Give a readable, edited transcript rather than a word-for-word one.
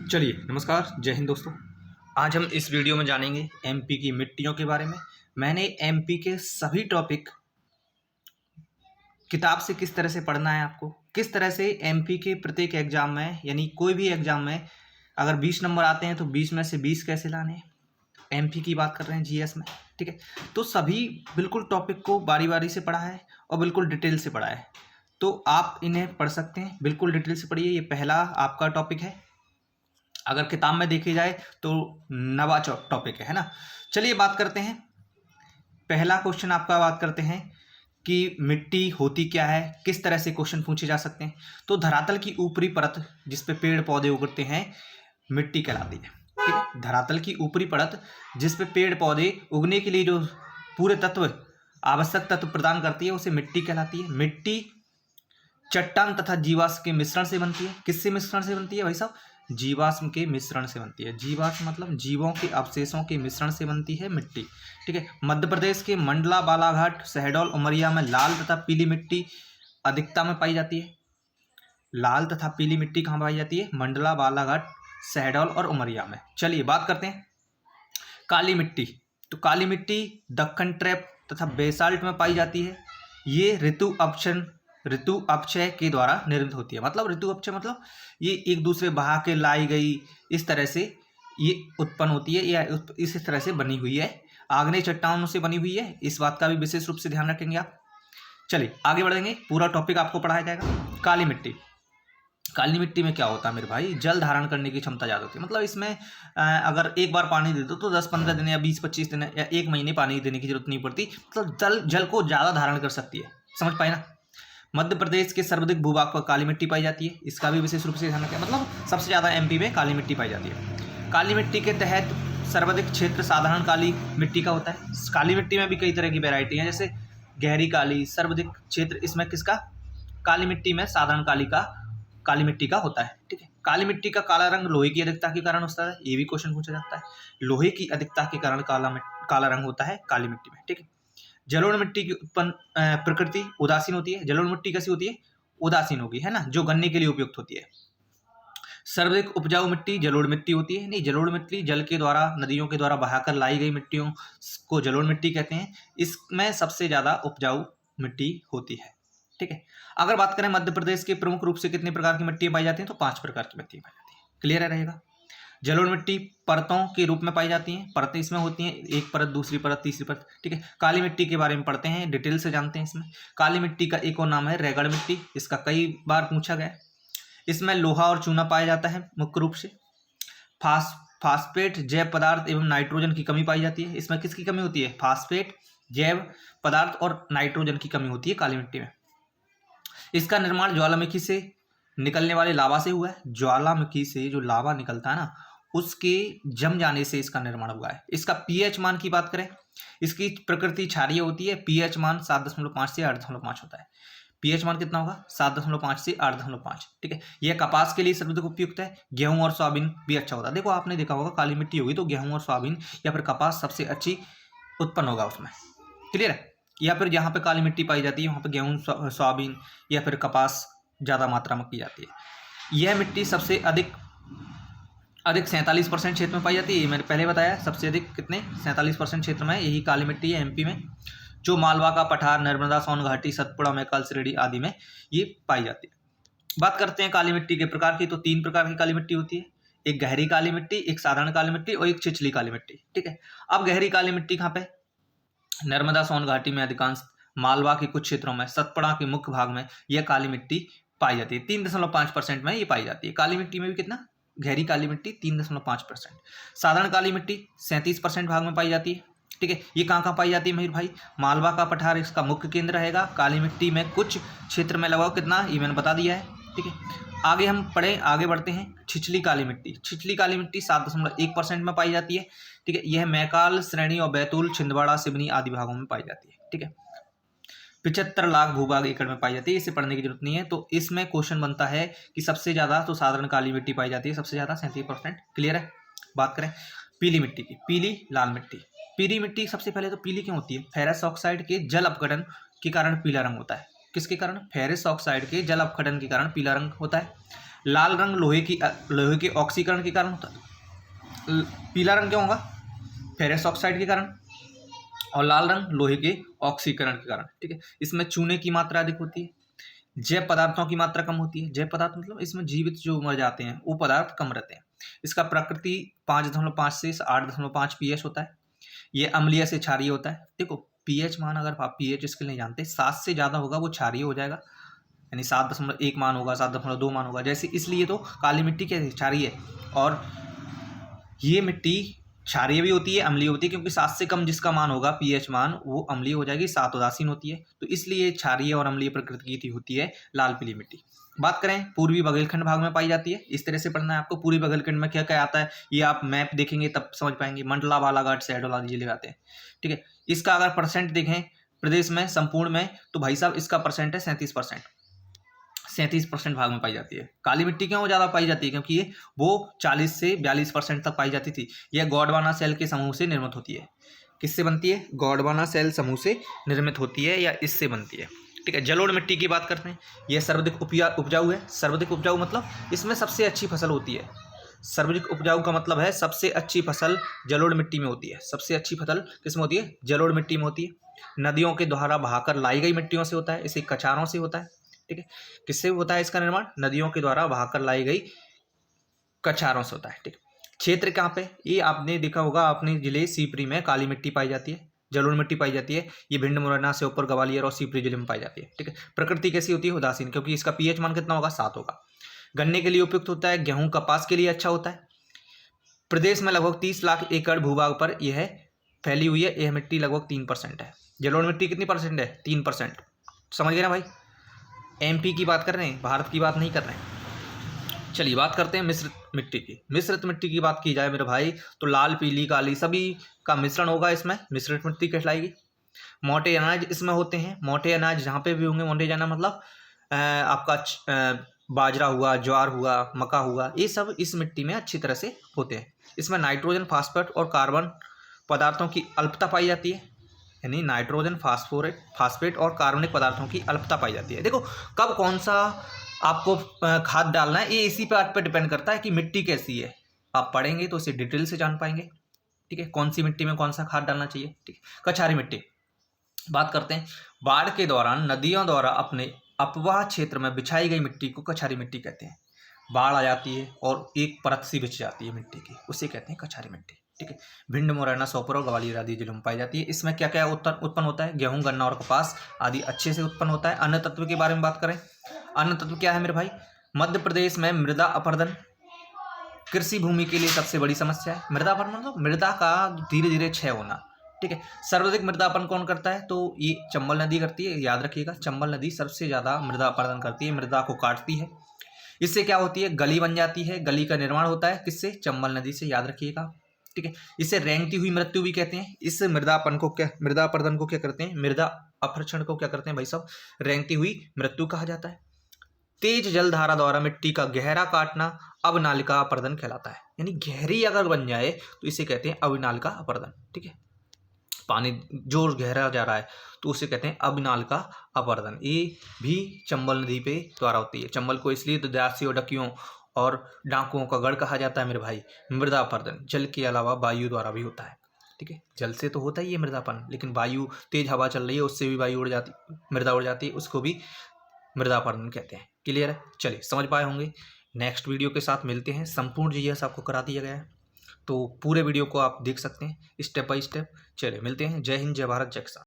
चलिए नमस्कार, जय हिंद दोस्तों। आज हम इस वीडियो में जानेंगे एमपी की मिट्टियों के बारे में। मैंने एमपी के सभी टॉपिक किताब से किस तरह से पढ़ना है आपको, किस तरह से एमपी के प्रत्येक एग्जाम में, यानी कोई भी एग्जाम में अगर 20 नंबर आते हैं तो 20 में से 20 कैसे लाने हैं। एमपी की बात कर रहे हैं जीएस में, ठीक है। तो सभी बिल्कुल टॉपिक को बारी बारी से पढ़ा है और बिल्कुल डिटेल से पढ़ा है, तो आप इन्हें पढ़ सकते हैं। बिल्कुल डिटेल से पढ़िए। ये पहला आपका टॉपिक है, अगर किताब में देखी जाए तो नवा टॉपिक है ना। चलिए बात करते हैं। पहला क्वेश्चन आपका बात करते हैं कि मिट्टी होती क्या है, किस तरह से क्वेश्चन पूछे जा सकते हैं। तो धरातल की ऊपरी परत जिस पे पेड़ पौधे उगते हैं मिट्टी कहलाती है, ठीक है। धरातल की ऊपरी परत जिस पे पेड़ पौधे उगने के लिए जो पूरे तत्व आवश्यक तत्व प्रदान करती है उसे मिट्टी कहलाती है। मिट्टी चट्टान तथा जीवाश्म के मिश्रण से बनती है। किससे मिश्रण से बनती है भाई साहब? जीवाश्म के मिश्रण से बनती है। जीवाश्म मतलब जीवों के अवशेषों के मिश्रण से बनती है मिट्टी, ठीक है। मध्य प्रदेश के मंडला, बालाघाट, शहडोल, उमरिया में लाल तथा पीली मिट्टी अधिकता में पाई जाती है। लाल तथा पीली मिट्टी कहाँ पाई जाती है? मंडला, बालाघाट, शहडोल और उमरिया में। चलिए बात करते हैं काली मिट्टी। तो काली मिट्टी दक्कन ट्रैप तथा बेसाल्ट में पाई जाती है। ये ऋतु अपक्षय के द्वारा निर्मित होती है। मतलब ऋतु अपक्षय मतलब ये एक दूसरे बहा के लाई गई, इस तरह से ये उत्पन्न होती है या इस तरह से बनी हुई है। आग्नेय चट्टानों से बनी हुई है, इस बात का भी विशेष रूप से ध्यान रखेंगे आप। चलिए आगे बढ़ेंगे, पूरा टॉपिक आपको पढ़ाया जाएगा। काली मिट्टी। काली मिट्टी में क्या होता है मेरे भाई? जल धारण करने की क्षमता ज़्यादा होती है। मतलब इसमें अगर एक बार पानी दे दो तो 10-15 दिन या 20-25 दिन या एक महीने पानी देने की जरूरत नहीं पड़ती। मतलब जल को ज़्यादा धारण कर सकती है। समझ पाए ना। मध्य प्रदेश के सर्वाधिक भूभाग पर काली मिट्टी पाई जाती है, इसका भी विशेष रूप से ध्यान रखें। मतलब सबसे ज़्यादा एमपी में काली मिट्टी पाई जाती है। काली मिट्टी के तहत सर्वाधिक क्षेत्र साधारण काली मिट्टी का होता है। काली मिट्टी में भी कई तरह की वैरायटी है, जैसे गहरी काली। सर्वाधिक क्षेत्र इसमें किसका? काली मिट्टी में साधारण काली मिट्टी का होता है, ठीक है। काली मिट्टी का काला रंग लोहे की अधिकता के कारण होता है। ये भी क्वेश्चन पूछा जाता है। लोहे की अधिकता के कारण काला रंग होता है काली मिट्टी में, ठीक है। जलोढ़ मिट्टी की उत्पन्न प्रकृति उदासीन होती है। जलोढ़ मिट्टी कैसी होती है? उदासीन होगी, है ना, जो गन्ने के लिए उपयुक्त होती है। सर्वाधिक उपजाऊ मिट्टी जलोढ़ मिट्टी होती है। नहीं, जलोढ़ मिट्टी जल के द्वारा, नदियों के द्वारा बहाकर लाई गई मिट्टियों को जलोढ़ मिट्टी कहते हैं। इसमें सबसे ज्यादा उपजाऊ मिट्टी होती है, ठीक है। अगर बात करें मध्य प्रदेश के प्रमुख रूप से कितने प्रकार की मिट्टी पाई जाती हैं, तो 5 प्रकार की मिट्टी पाई जाती है। क्लियर रहेगा। जलोढ़ मिट्टी परतों के रूप में पाई जाती हैं। परतें इसमें होती हैं, एक परत, दूसरी परत, तीसरी परत, ठीक है। काली मिट्टी के बारे में पढ़ते हैं, डिटेल से जानते हैं इसमें। काली मिट्टी का एक और नाम है रेगड़ मिट्टी। इसका कई बार पूछा गया है। इसमें लोहा और चूना पाया जाता है मुख्य रूप से। फास्फेट, जैव पदार्थ एवं नाइट्रोजन की कमी पाई जाती है। इसमें किसकी कमी होती है? फास्फेट, जैव पदार्थ और नाइट्रोजन की कमी होती है काली मिट्टी में। इसका निर्माण ज्वालामुखी से निकलने वाले लावा से हुआ है। ज्वालामुखी से जो लावा निकलता है ना, उसके जम जाने से इसका निर्माण हुआ है। इसका पीएच मान की बात करें, इसकी प्रकृति क्षारीय होती है। पीएच मान 7.5 से 8.5 होता है। पीएच मान कितना होगा? 7.5 से 8.5, ठीक है। यह कपास के लिए सर्वाधिक उपयुक्त है। गेहूं और सोयाबीन भी अच्छा होता है। देखो आपने देखा होगा काली मिट्टी होगी तो गेहूं और सोयाबीन या फिर कपास सबसे अच्छी उत्पन्न होगा उसमें। क्लियर है। या फिर जहाँ पे काली मिट्टी पाई जाती है वहाँ पे गेहूं, सोयाबीन या फिर कपास ज़्यादा मात्रा में की जाती है। यह मिट्टी सबसे अधिक 47% क्षेत्र में पाई जाती है। मैंने पहले बताया सबसे अधिक कितने? 47% क्षेत्र में यही काली मिट्टी है एमपी में, जो मालवा का पठार, नर्मदा, सोन घाटी, सतपुड़ा, मैकल, सिरडी आदि में ये पाई जाती है। बात करते हैं काली मिट्टी के प्रकार की, तो 3 प्रकार की काली मिट्टी होती है। एक गहरी काली मिट्टी, एक साधारण काली मिट्टी और एक छिछली काली मिट्टी, ठीक है। अब गहरी काली मिट्टी कहाँ पे? नर्मदा, सोन घाटी में अधिकांश, मालवा के कुछ क्षेत्रों में, सतपुड़ा के मुख्य भाग में यह काली मिट्टी पाई जाती है। 3.5% में ये पाई जाती है। काली मिट्टी में भी कितना? गहरी काली मिट्टी 3.5%। साधारण काली मिट्टी 37% भाग में पाई जाती है, ठीक है। ये कहाँ पाई जाती है मयूर भाई? मालवा का पठार इसका मुख्य केंद्र रहेगा। काली मिट्टी में कुछ क्षेत्र में लगाओ कितना, ये मैंने बता दिया है, ठीक है। आगे बढ़ते हैं। छिछली काली मिट्टी। छिछली काली मिट्टी 7.1% में पाई जाती है, ठीक है। यह मैकाल श्रेणी और बैतूल, छिंदवाड़ा, सिवनी आदि भागों में पाई जाती है, ठीक है। 75 लाख भूभाग एकड़ में पाई जाती है। इसे पढ़ने की जरूरत नहीं है। तो इसमें क्वेश्चन बनता है कि सबसे ज्यादा तो साधारण काली मिट्टी पाई जाती है, सबसे ज्यादा 37%। क्लियर है। बात करें पीली मिट्टी की, पीली लाल मिट्टी। पीली मिट्टी सबसे पहले तो पीली क्यों होती है? फेरस ऑक्साइड के जल अपघटन के कारण पीला रंग होता है। किसके कारण? फेरस ऑक्साइड के जल अपघटन के कारण पीला रंग होता है। लाल रंग लोहे के ऑक्सीकरण के कारण होता है। पीला रंग क्या होगा? फेरस ऑक्साइड के कारण। और लाल रंग लोहे के ऑक्सीकरण के कारण, ठीक है। इसमें चूने की मात्रा अधिक होती है, जैव पदार्थों की मात्रा कम होती है। जैव पदार्थ मतलब इसमें जीवित जो मर जाते हैं वो पदार्थ कम रहते हैं। इसका प्रकृति 5.5 से 8.5 pH होता है। ये अम्लीय से क्षारीय होता है। देखो pH मान, अगर आप pH इसके नहीं जानते, 7 से ज़्यादा होगा वो क्षारीय हो जाएगा, यानी 7.1 मान होगा, 7.2 मान होगा। जैसे इसलिए तो काली मिट्टी क्या क्षारीय है, और ये मिट्टी क्षारीय भी होती है, अम्लीय होती है, क्योंकि 7 से कम जिसका मान होगा pH मान, वो अम्लीय हो जाएगी, 7 उदासीन होती है। तो इसलिए क्षारीय और अम्लीय प्रकृति की होती है लाल पीली मिट्टी। बात करें पूर्वी बघेलखंड भाग में पाई जाती है। इस तरह से पढ़ना है आपको। पूर्वी बघेलखंड में क्या क्या आता है ये आप मैप देखेंगे तब समझ पाएंगे। मंडला, बालाघाट, शहडोल आदि जिले आते हैं, ठीक है। इसका अगर परसेंट देखें प्रदेश में संपूर्ण में, तो भाई साहब इसका परसेंट है 37%। 37% भाग में पाई जाती है। काली मिट्टी क्यों ज़्यादा पाई जाती है? क्योंकि ये वो 40 से 42% तक पाई जाती थी। यह गोंडवाना सेल के समूह से निर्मित होती है। किससे बनती है? गोंडवाना सेल समूह से निर्मित होती है या इससे बनती है, ठीक है। जलोढ़ मिट्टी की बात करते हैं। यह सर्वाधिक उपजाऊ है। सर्वाधिक उपजाऊ मतलब इसमें सबसे अच्छी फसल होती है। सर्वाधिक उपजाऊ का मतलब है सबसे अच्छी फसल जलोढ़ मिट्टी में होती है। सबसे अच्छी फसल किसमें होती है? जलोढ़ मिट्टी में होती है। नदियों के द्वारा बहाकर लाई गई मिट्टियों से होता है। इसे कछारों से होता है, ठीक है। किससे होता है इसका निर्माण? नदियों के द्वारा बहाकर लाई गई कछारों से होता है, ठीक है। क्षेत्र कहाँ पे? ये आपने देखा होगा, अपने जिले सीपरी में काली मिट्टी पाई जाती है, जलोढ़ मिट्टी पाई जाती है। ये भिंड, मुरैना से ऊपर ग्वालियर और सीपरी जिले में पाई जाती है, ठीक है। प्रकृति कैसी होती है? उदासीन, क्योंकि इसका pH मान कितना होगा? 7 होगा। गन्ने के लिए उपयुक्त होता है, गेहूं कपास के लिए अच्छा होता है। प्रदेश में लगभग 30 लाख एकड़ भूभाग पर यह फैली हुई है। यह मिट्टी लगभग 3% है। जलोढ़ मिट्टी कितनी परसेंट है? 3%। समझ गए ना भाई? MP की बात कर रहे हैं, भारत की बात नहीं कर रहे हैं। चलिए बात करते हैं मिश्रित मिट्टी की। मिश्रित मिट्टी की बात की जाए मेरे भाई, तो लाल, पीली, काली सभी का मिश्रण होगा इसमें, मिश्रित मिट्टी कहलाएगी। मोटे अनाज इसमें होते हैं। मोटे अनाज जहाँ पे भी होंगे, मोटे अनाज मतलब आपका बाजरा हुआ, ज्वार हुआ, मक्का हुआ, ये सब इस मिट्टी में अच्छी तरह से होते हैं। इसमें नाइट्रोजन, फास्फोरेट और कार्बन पदार्थों की अल्पता पाई जाती है, यानी नाइट्रोजन, फास्फेट और कार्बनिक पदार्थों की अल्पता पाई जाती है। देखो कब कौन सा आपको खाद डालना है, ये इसी बात पर डिपेंड करता है कि मिट्टी कैसी है। आप पढ़ेंगे तो इसे डिटेल से जान पाएंगे, ठीक है। कौन सी मिट्टी में कौन सा खाद डालना चाहिए, ठीक है। कछारी मिट्टी बात करते हैं। बाढ़ के दौरान नदियों द्वारा अपने अपवाह क्षेत्र में बिछाई गई मिट्टी को कछारी मिट्टी कहते हैं। बाढ़ आ जाती है और एक परत सी बिछ जाती है मिट्टी की, उसे कहते हैं कछारी मिट्टी, ठीक है। भिंड, मुरैना, श्योपुर और ग्वालियर आदि जिलों में पाई जाती है। इसमें क्या क्या उत्पन्न होता है? गेहूं, गन्ना और कपास आदि अच्छे से उत्पन्न होता है। अन्य तत्व के बारे में बात करें, अन्य तत्व क्या है मेरे भाई? मध्य प्रदेश में मृदा अपरदन कृषि भूमि के लिए सबसे बड़ी समस्या है। मृदा अपरदन मतलब मृदा का धीरे धीरे क्षय होना, ठीक है। सर्वाधिक मृदा अपरदन कौन करता है? तो ये चंबल नदी करती है, याद रखिएगा। चंबल नदी सबसे ज्यादा मृदा अपरदन करती है, मृदा को काटती है। इससे क्या होती है? गली बन जाती है। गली का निर्माण होता है किससे? चंबल नदी से, याद रखिएगा, ठीक है। इसे रेंगती हुई मृत्यु भी कहते हैं। इस मृदा अपरदन को क्या करते हैं? मृदा अपरक्षण को क्या करते हैं भाई साहब? रेंगती हुई मृत्यु कहा जाता है। तेज जलधारा द्वारा मिट्टी का गहरा काटना अवनालिका अपरदन कहलाता है, यानी गहरी अगर बन जाए तो इसे कहते हैं अवनालिका अपरदन, ठीक है। पानी जोर गहरा जा रहा है तो उसे कहते हैं अवनालिका अपरदन। ये भी चंबल नदी पे द्वारा होती है। चंबल को इसलिए तो दासियों, डकियों और डाकुओं का गढ़ कहा जाता है मेरे भाई। मृदा अपरदन जल के अलावा वायु द्वारा भी होता है, ठीक है। जल से तो होता ही है मृदापन, लेकिन वायु, तेज हवा चल रही है उससे भी वायु उड़ जाती, मृदा उड़ जाती है, उसको भी मृदा अपरदन कहते हैं। क्लियर है? चलिए समझ पाए होंगे। नेक्स्ट वीडियो के साथ मिलते हैं। संपूर्ण GS आपको करा दिया गया है, तो पूरे वीडियो को आप देख सकते हैं स्टेप बाय स्टेप। चलिए मिलते हैं। जय हिंद, जय भारत, जय किसान।